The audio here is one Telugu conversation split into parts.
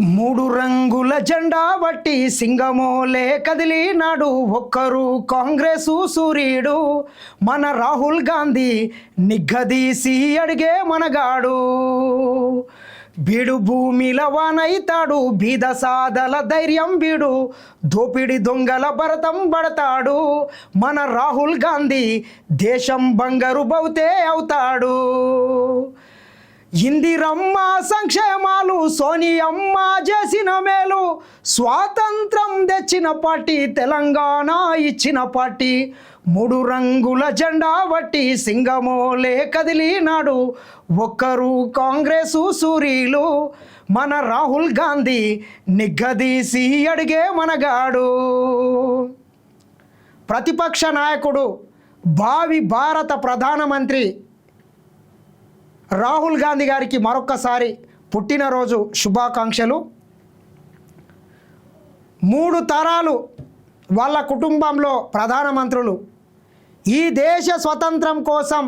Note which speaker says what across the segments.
Speaker 1: మూడు రంగుల జెండా బట్టి సింగమోలే కదిలినాడు ఒక్కరు కాంగ్రెసు సూర్యుడు మన రాహుల్ గాంధీ నిగ్గదీసి అడిగే మనగాడు బీడు భూమిల వానైతాడు బీద సాదల ధైర్యం బీడు దోపిడి దొంగల భరతం పడతాడు మన రాహుల్ గాంధీ దేశం బంగారు బౌతే అవుతాడు. ఇందిరమ్మ సంక్షేమాలు సోనియమ్మ చేసిన మేలు స్వాతంత్రం తెచ్చిన పార్టీ తెలంగాణ ఇచ్చిన పార్టీ మూడు రంగుల జెండా బట్టి సింగమోలే కదిలినాడు ఒక్కరు కాంగ్రెసు సూర్యులు మన రాహుల్ గాంధీ నిగ్గదీసి అడిగే మనగాడు. ప్రతిపక్ష నాయకుడు భావి భారత ప్రధానమంత్రి రాహుల్ గాంధీ గారికి మరొక్కసారి పుట్టినరోజు శుభాకాంక్షలు. 3 తరాలు వాళ్ళ కుటుంబంలో ప్రధానమంత్రులు ఈ దేశ స్వతంత్రం కోసం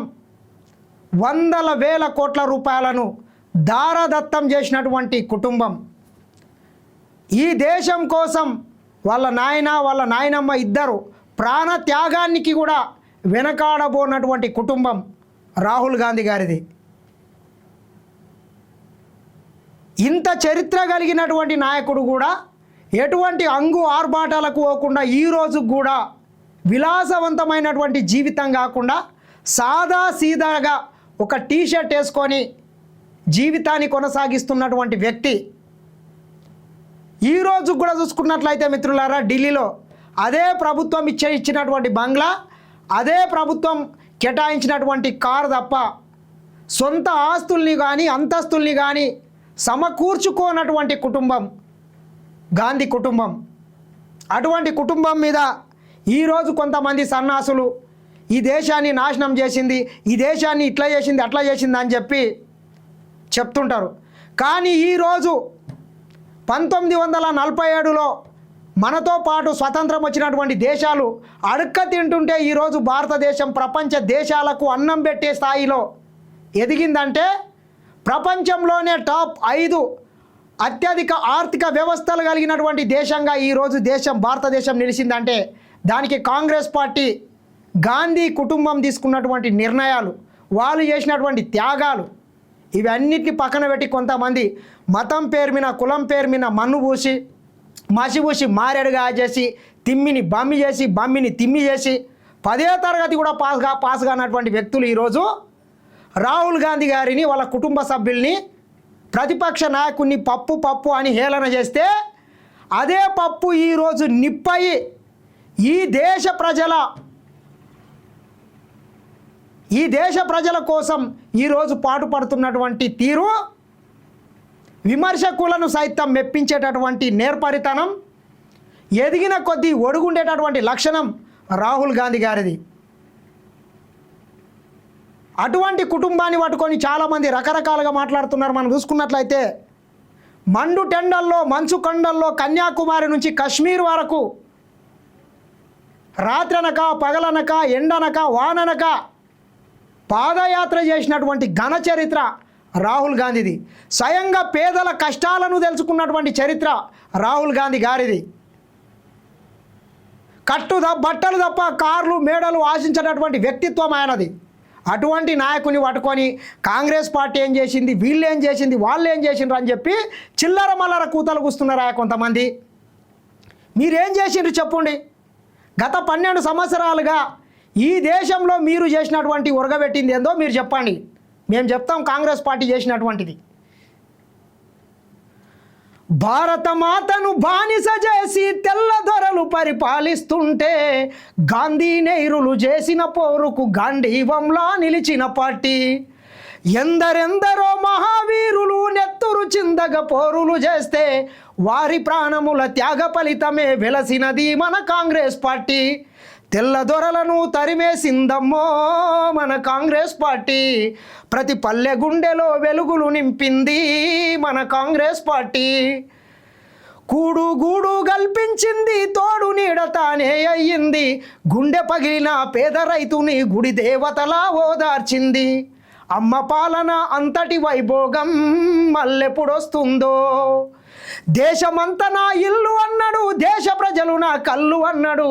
Speaker 1: వందల వేల కోట్ల రూపాయలను దారదత్తం చేసినటువంటి కుటుంబం. ఈ దేశం కోసం వాళ్ళ నాయన వాళ్ళ నాయనమ్మ ఇద్దరు ప్రాణ త్యాగానికి కూడా వెనకాడబోనటువంటి కుటుంబం రాహుల్ గాంధీ గారిది. ఇంత చరిత్ర కలిగినటువంటి నాయకుడు కూడా ఎటువంటి అంగు ఆర్భాటాలకు పోకుండా ఈరోజు కూడా విలాసవంతమైనటువంటి జీవితం కాకుండా సాదా సీదాగా ఒక టీషర్ట్ వేసుకొని జీవితాన్ని కొనసాగిస్తున్నటువంటి వ్యక్తి. ఈరోజు కూడా చూసుకున్నట్లయితే మిత్రులారా, ఢిల్లీలో అదే ప్రభుత్వం ఇచ్చినటువంటి బంగ్లా, అదే ప్రభుత్వం కేటాయించినటువంటి కారు తప్ప సొంత ఆస్తుల్ని కానీ అంతస్తుల్ని కానీ సమకూర్చుకోనటువంటి కుటుంబం గాంధీ కుటుంబం. అటువంటి కుటుంబం మీద ఈరోజు కొంతమంది సన్నాసులు ఈ దేశాన్ని నాశనం చేసింది, ఈ దేశాన్ని ఇట్లా చేసింది అట్లా చేసింది అని చెప్పి చెప్తుంటారు. కానీ ఈరోజు 1947లో మనతో పాటు స్వతంత్రం వచ్చినటువంటి దేశాలు అడుక్క తింటుంటే ఈరోజు భారతదేశం ప్రపంచ దేశాలకు అన్నం పెట్టే స్థాయిలో ఎదిగిందంటే, ప్రపంచంలోనే టాప్ 5 అత్యధిక ఆర్థిక వ్యవస్థలు కలిగినటువంటి దేశంగా ఈరోజు భారతదేశం నిలిచిందంటే దానికి కాంగ్రెస్ పార్టీ, గాంధీ కుటుంబం తీసుకున్నటువంటి నిర్ణయాలు, వాళ్ళు చేసినటువంటి త్యాగాలు, ఇవన్నిటిని పక్కన పెట్టి కొంతమంది మతం పేరు మీద కులం పేరు మీద మన్ను పూసి మసిపూసి మారేడుగా చేసి తిమ్మిని బమ్మి చేసి బమ్మిని తిమ్మి చేసి 10వ తరగతి కూడా పాస్ కానటువంటి వ్యక్తులు ఈరోజు రాహుల్ గాంధీ గారిని వాళ్ళ కుటుంబ సభ్యుల్ని ప్రతిపక్ష నాయకుడిని పప్పు అని హేళన చేస్తే అదే పప్పు ఈరోజు నిప్పయి ఈ దేశ ప్రజల కోసం ఈరోజు పాటుపడుతున్నటువంటి తీరు, విమర్శకులను సైతం మెప్పించేటటువంటి నేర్పరితనం, ఎదిగిన కొద్దీ ఒడుగుండేటటువంటి లక్షణం రాహుల్ గాంధీ గారిది. అటువంటి కుటుంబాన్ని పట్టుకొని చాలామంది రకరకాలుగా మాట్లాడుతున్నారు. మనం చూసుకున్నట్లయితే మండు టెండల్లో మంచు కొండల్లో కన్యాకుమారి నుంచి కశ్మీర్ వరకు రాత్రనక పగలనక ఎండనక వాననక పాదయాత్ర చేసినటువంటి ఘన చరిత్ర రాహుల్ గాంధీది. స్వయంగా పేదల కష్టాలను తెలుసుకున్నటువంటి చరిత్ర రాహుల్ గాంధీ గారిది. బట్టలు తప్ప కార్లు మేడలు ఆశించేటటువంటి వ్యక్తిత్వం ఆయనది. అటువంటి నాయకుని పట్టుకొని కాంగ్రెస్ పార్టీ ఏం చేసింది, వీళ్ళు ఏం చేసింది, వాళ్ళు ఏం చేసిండ్రు అని చెప్పి చిల్లర మల్లర కూతలు కూస్తున్నారా కొంతమంది. మీరేం చేసిండ్రు చెప్పండి. గత 12 సంవత్సరాలుగా ఈ దేశంలో మీరు చేసినటువంటి ఉరగబెట్టింది ఏందో మీరు చెప్పండి. మేము చెప్తాం కాంగ్రెస్ పార్టీ చేసినటువంటిది. భారత మాతను బానిస చేసి తెల్లదొరలు పరిపాలిస్తుంటే గాంధీ నెహ్రూలు చేసిన పోరుకు గాంధీవంలా నిలిచిన పార్టీ. ఎందరెందరో మహావీరులు నెత్తురు చిందగ పోరులు చేస్తే వారి ప్రాణముల త్యాగ ఫలితమే వెలసినది మన కాంగ్రెస్ పార్టీ. తెల్లదొరలను తరిమేసిందమ్మో మన కాంగ్రెస్ పార్టీ. ప్రతి పల్లె గుండెలో వెలుగులు నింపింది మన కాంగ్రెస్ పార్టీ. గూడు కల్పించింది తోడు నీడ తానే అయ్యింది. గుండె పగిలిన పేద రైతుని గుడి దేవతలా ఓదార్చింది. అమ్మ పాలన అంతటి వైభోగం మల్లెప్పుడొస్తుందో. దేశమంతా నా ఇల్లు అన్నాడు, దేశ ప్రజలు నా కళ్ళు అన్నాడు,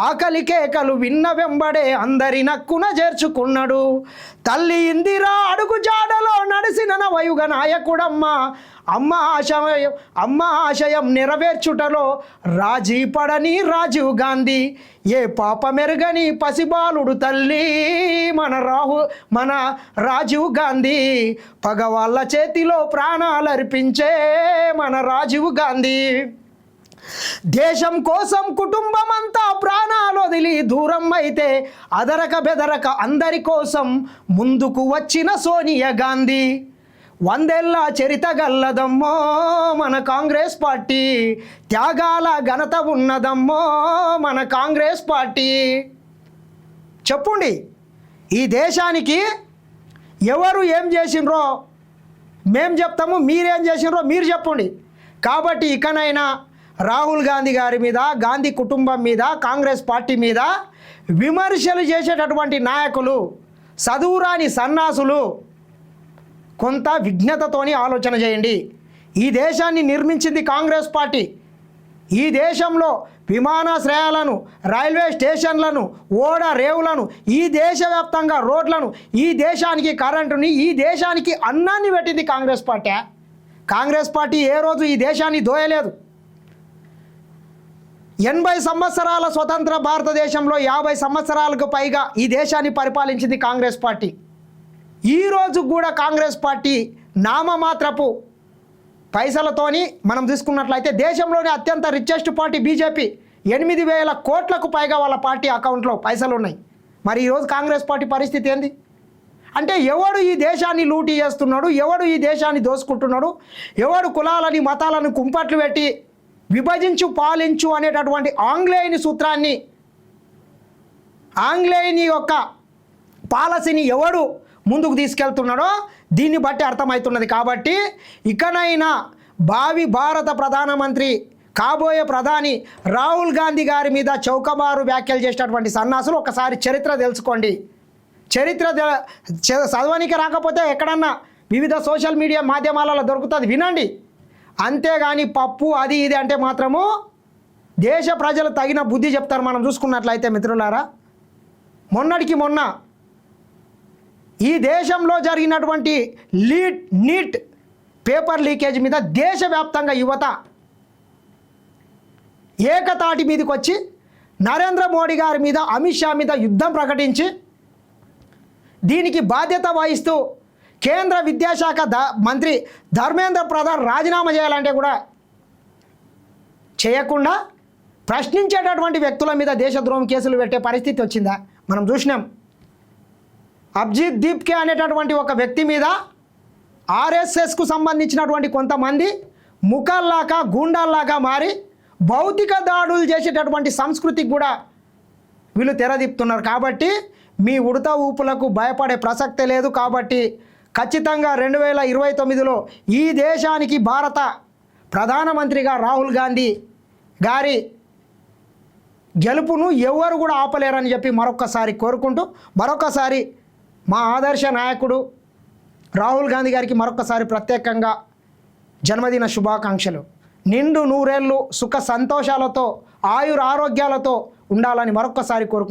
Speaker 1: ఆకలి కేకలు విన్న వెంబడే అందరి నక్కున చేర్చుకున్నాడు. తల్లి ఇందిరా అడుగు జాడలో నడిసిన నవయుగ నాయకుడమ్మ, అమ్మ ఆశయం నెరవేర్చుటలో రాజీ పడని రాజీవ్ గాంధీ, ఏ పాపమెరుగని పసిబాలుడు తల్లి మన రాజీవ్ గాంధీ, పగవాళ్ళ చేతిలో ప్రాణాలర్పించే మన రాజీవ్ గాంధీ. దేశం కోసం కుటుంబం అంతా ప్రాణాలు వదిలి దూరం అయితే అదరక బెదరక అందరి కోసం ముందుకు వచ్చిన సోనియా గాంధీ. 100 ఏళ్ల చరిత గల్లదమ్మో మన కాంగ్రెస్ పార్టీ, త్యాగాల ఘనత ఉన్నదమ్మో మన కాంగ్రెస్ పార్టీ. చెప్పుండి, ఈ దేశానికి ఎవరు ఏం చేసిండ్రో మేము చెప్తాము, మీరేం చేసిండ్రో మీరు చెప్పండి. కాబట్టి ఇకనైనా రాహుల్ గాంధీ గారి మీద, గాంధీ కుటుంబం మీద, కాంగ్రెస్ పార్టీ మీద విమర్శలు చేసేటటువంటి నాయకులు, చదువురాని సన్నాసులు కొంత విజ్ఞతతోని ఆలోచన చేయండి. ఈ దేశాన్ని నిర్మించింది కాంగ్రెస్ పార్టీ. ఈ దేశంలో విమానాశ్రయాలను, రైల్వే స్టేషన్లను, ఓడ రేవులను, ఈ దేశవ్యాప్తంగా రోడ్లను, ఈ దేశానికి కరెంటుని, ఈ దేశానికి అన్నాన్ని పెట్టింది కాంగ్రెస్ పార్టీ. కాంగ్రెస్ పార్టీ ఏ రోజు ఈ దేశాన్ని దోయలేదు. 80 సంవత్సరాల స్వతంత్ర భారతదేశంలో 50 సంవత్సరాలకు పైగా ఈ దేశాన్ని పరిపాలించింది కాంగ్రెస్ పార్టీ. ఈరోజు కూడా కాంగ్రెస్ పార్టీ నామమాత్రపు పైసలతోని మనం తీసుకున్నట్లయితే దేశంలోనే అత్యంత రిచెస్ట్ పార్టీ బీజేపీ. 8,000 కోట్లకు పైగా వాళ్ళ పార్టీ అకౌంట్లో పైసలు ఉన్నాయి. మరి ఈరోజు కాంగ్రెస్ పార్టీ పరిస్థితి ఏంది అంటే, ఎవడు ఈ దేశాన్ని లూటీ చేస్తున్నాడు, ఎవడు ఈ దేశాన్ని దోసుకుంటున్నాడు, ఎవడు కులాలని మతాలను కుంపట్లు పెట్టి విభజించు పాలించు అనేటటువంటి ఆంగ్లేయుని సూత్రాన్ని, ఆంగ్లేయుని యొక్క పాలసీని ఎవడు ముందుకు తీసుకెళ్తున్నాడో దీన్ని బట్టి అర్థమవుతున్నది. కాబట్టి ఇకనైనా భావి భారత ప్రధానమంత్రి, కాబోయే ప్రధాని రాహుల్ గాంధీ గారి మీద చౌకబారు వ్యాఖ్యలు చేసినటువంటి సన్నాసులు ఒకసారి చరిత్ర తెలుసుకోండి. చరిత్ర చదవనికి రాకపోతే ఎక్కడన్నా వివిధ సోషల్ మీడియా మాధ్యమాలలో దొరుకుతుంది, వినండి. అంతేగాని పప్పు అది ఇది అంటే మాత్రము దేశ ప్రజలు తగిన బుద్ధి చెప్తారు. మనం చూసుకున్నట్లయితే మిత్రులారా, మొన్నటికి మొన్న ఈ దేశంలో జరిగినటువంటి నీట్ పేపర్ లీకేజ్ మీద దేశవ్యాప్తంగా యువత ఏకతాటి మీదకి వచ్చి నరేంద్ర మోడీ గారి మీద, అమిత్ షా మీద యుద్ధం ప్రకటించి దీనికి బాధ్యత వహిస్తూ కేంద్ర విద్యాశాఖ మంత్రి ధర్మేంద్ర ప్రధాన్ రాజీనామా చేయాలంటే కూడా చేయకుండా ప్రశ్నించేటటువంటి వ్యక్తుల మీద దేశద్రోహం కేసులు పెట్టే పరిస్థితి వచ్చిందా మనం చూసినాం. అభిజిత్ దీప్కే అనేటటువంటి ఒక వ్యక్తి మీద ఆర్ఎస్ఎస్కు సంబంధించినటువంటి కొంతమంది ముఖాల్లాగా గూండాల్లాగా మారి భౌతిక దాడులు చేసేటటువంటి సంస్కృతికి కూడా వీళ్ళు తెరదిప్పుతున్నారు. కాబట్టి మీ ఉడత ఊపులకు భయపడే ప్రసక్తే లేదు. కాబట్టి ఖచ్చితంగా 2029లో ఈ దేశానికి భారత ప్రధానమంత్రిగా రాహుల్ గాంధీ గారి గెలుపును ఎవరు కూడా ఆపలేరని చెప్పి మరొకసారి కోరుకుంటూ, మరొకసారి మా ఆదర్శ నాయకుడు రాహుల్ గాంధీ గారికి మరొకసారి ప్రత్యేకంగా జన్మదిన శుభాకాంక్షలు. నిండు 100 ఏళ్ళు సుఖ సంతోషాలతో ఆయుర ఆరోగ్యాలతో ఉండాలని మరొకసారి కోరుకుంటున్నాను.